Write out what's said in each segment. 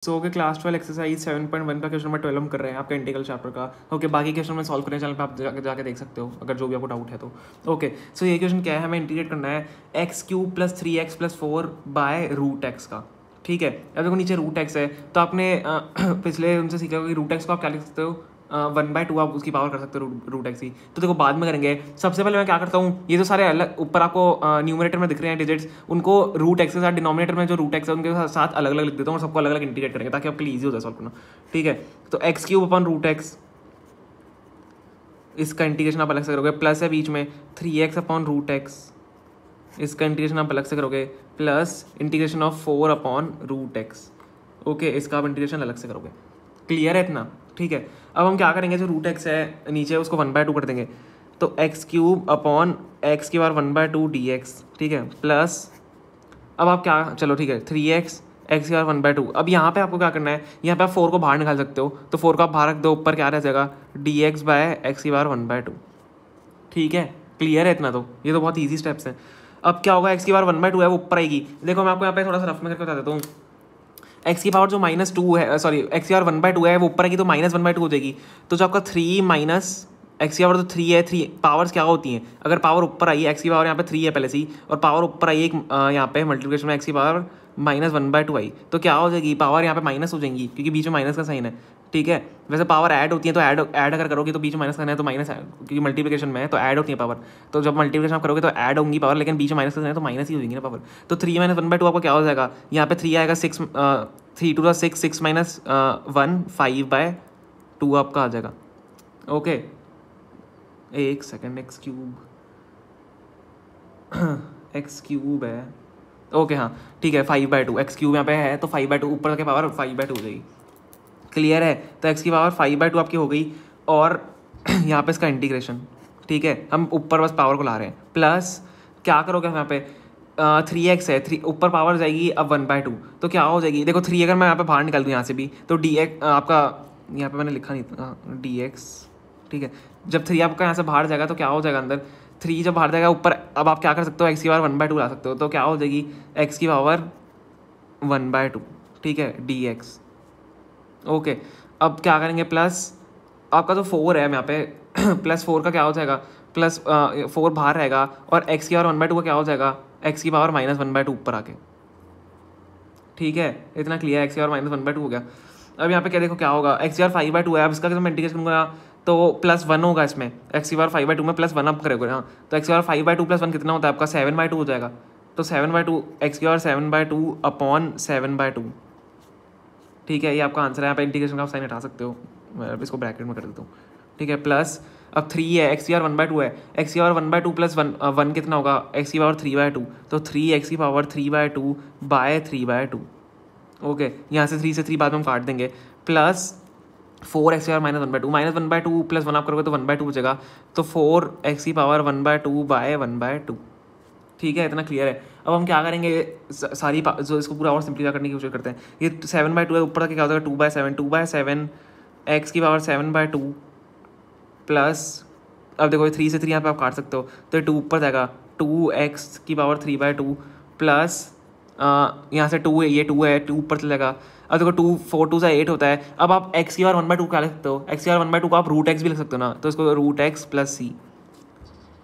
So okay class 12 exercise 7.1 का question number 12 हम कर रहे हैं आपका इंटीग्रल चैप्टर का। ओके बाकी क्वेश्चन में सॉल्व करने चैनल पे आप जाके देख सकते हो अगर जो भी आपको डाउट है तो। ओके सो ये क्वेश्चन क्या है, हमें इंटीग्रेट करना है x³ + 3x + 4 बाय √x का। ठीक है, अब देखो नीचे √x है तो आपने पिछले उनसे सीखा होगा कि √x को आप क्या लिख सकते हो 1/2 आप उसकी पावर कर सकते हो √x की। तो देखो बाद में करेंगे। सबसे पहले मैं क्या करता हूँ, ये जो सारे अलग ऊपर आपको न्यूमरेटर में दिख रहे हैं डिजिट्स, उनको √x के साथ डिनोमिनेटर में जो √x है उनके साथ अलग अलग लिख देता हूँ और सबको अलग अलग इंटीग्रेट करेंगे ताकि आपके लिए ईजी हो जाए सॉल्व करना। ठीक है, तो x³ / √x, इसका इंटीग्रेशन आप अलग से करोगे, प्लस है बीच में 3x / √x, इसका इंटीग्रेशन आप अलग से करोगे, plus integration of 4 / √x। Okay, इसका आप इंटीग्रेशन अलग से करोगे। क्लियर है इतना? ठीक है, अब हम क्या करेंगे, जो √x है नीचे उसको 1/2 कर देंगे, तो x³ / x² 1/2 dx। ठीक है, प्लस अब आप क्या, चलो ठीक है 3x x² 1/2। अब यहाँ पे आपको क्या करना है, यहाँ पे आप 4 को बाहर निकाल सकते हो, तो 4 को आप बाहर रख दो, ऊपर क्या रह जाएगा dx/x² 1/2। ठीक है, क्लियर है इतना? तो ये तो बहुत ईजी स्टेप्स हैं। अब क्या होगा, x² 1/2 है वो ऊपर आएगी। देखो मैं आपको यहाँ पे थोड़ा सा रफ में करके बता देता हूँ। x की पावर जो -2 है, सॉरी x² 1/2 है वो ऊपर आएगी तो -1/2 हो जाएगी। तो जो आपका 3 माइनस x की पावर तो 3 है, 3 पावर्स क्या होती हैं, अगर पावर ऊपर आई है, x की पावर यहाँ पे 3 है पहले से ही, और पावर ऊपर आई एक यहाँ पे मल्टीप्लिकेशन में x की पावर -1/2 आई, तो क्या हो जाएगी, पावर यहाँ पे माइनस हो जाएंगी क्योंकि बीच में माइनस का साइन है। ठीक है, वैसे पावर ऐड होती है तो ऐड अगर करोगे तो बीच में माइनस करना है तो माइनस, क्योंकि मल्टीप्लिकेशन में है तो ऐड होती है पावर, तो जब मल्टीप्लिकेशन आप करोगे तो ऐड होंगी पावर, लेकिन बीच में माइनस करना है तो माइनस ही होगी ना पावर। तो 3 - 1/2 आपको क्या हो जाएगा, यहाँ पे 3 आएगा, 6 3 2 6 6 - 1 5/2 आपका आ जाएगा। ओके, एक सेकेंड, x³ है। ओके हाँ ठीक है, 5/2 x³ यहाँ पे है तो 5/2 ऊपर के पावर 5/2 हो जाएगी। क्लियर है, तो x की पावर 5/2 आपकी हो गई, और यहाँ पे इसका इंटीग्रेशन। ठीक है, हम ऊपर बस पावर को ला रहे हैं, प्लस क्या करोगे यहाँ पे 3x है, 3 ऊपर पावर जाएगी अब 1/2, तो क्या हो जाएगी, देखो 3 अगर मैं यहाँ पे बाहर निकाल दूँ यहाँ से भी तो dx आपका, यहाँ पे मैंने लिखा नहीं था dx। ठीक है, जब 3 आपका यहाँ से बाहर जाएगा तो क्या हो जाएगा, अंदर 3 जब बाहर जाएगा ऊपर, अब आप क्या कर सकते हो, x की पावर 1/2 ला सकते हो, तो क्या हो जाएगी x की पावर 1/2। ठीक है, dx। ओके, अब क्या करेंगे, प्लस आपका जो 4 है यहाँ पे प्लस 4 का क्या हो जाएगा, प्लस 4 बाहर रहेगा, और x की पावर 1/2 का क्या हो जाएगा, x की पावर -1/2 ऊपर आके। ठीक है, इतना क्लियर, x की पावर -1/2 हो गया। अब यहाँ पे क्या देखो क्या होगा, x की पावर 5/2 है, अब इसका जब मैं इंटीग्रेशन करूँगा तो +1 होगा इसमें, x की पावर 5/2 में +1 अब करेंगे ना, तो x की पावर 5/2 + 1 कितना होता है आपका 7/2 हो जाएगा। तो 7/2 x की पावर 7/2 / 7/2। ठीक है, ये आपका आंसर है। यहाँ पे इंटीग्रेशन का आप साइन हटा सकते हो, मैं इसको ब्रैकेट में कर देता हूँ। ठीक है, प्लस अब 3 है, x की पावर 1/2 है, x की पावर 1/2 + 1 कितना होगा, x की पावर 3/2, तो 3x की पावर 3/2 / 3/2। ओके, यहाँ से 3 से 3 बाद में हम काट देंगे, प्लस 4x की पावर -1/2, -1/2 + 1 आप करोगे तो 1/2 बचेगा, तो 4x की पावर 1/2 / 1/2। ठीक है, इतना क्लियर है। अब हम क्या करेंगे, सारी जो इसको पूरा और सिंप्लीफाई करने की कोशिश करते हैं। ये 7/2 है, ऊपर तक क्या हो जाएगा 2/7, 2/7 x की पावर 7/2 प्लस, अब देखो 3 से 3 यहाँ पे आप काट सकते हो, तो ये 2 ऊपर जाएगा, 2x की पावर 3/2 प्लस यहाँ से 2 है, ये 2 है, 2 ऊपर चलेगा। अब देखो 2 4 2 से 8 होता है। अब आप x की पावर 1/2 क्या लिख सकते हो, x की पावर 1/2 को आप √x भी लिख सकते हो ना, तो इसको √x + c।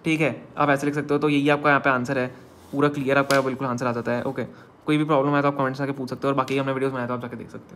ठीक है, आप ऐसे लिख सकते हो। तो यही आपका यहाँ पे आंसर है, पूरा क्लियर आपका बिल्कुल आंसर आ जाता है। ओके, कोई भी प्रॉब्लम है तो आप कमेंट्स आके पूछ सकते हो, और बाकी हमने वीडियोस बनाया तो आप जाके देख सकते हो।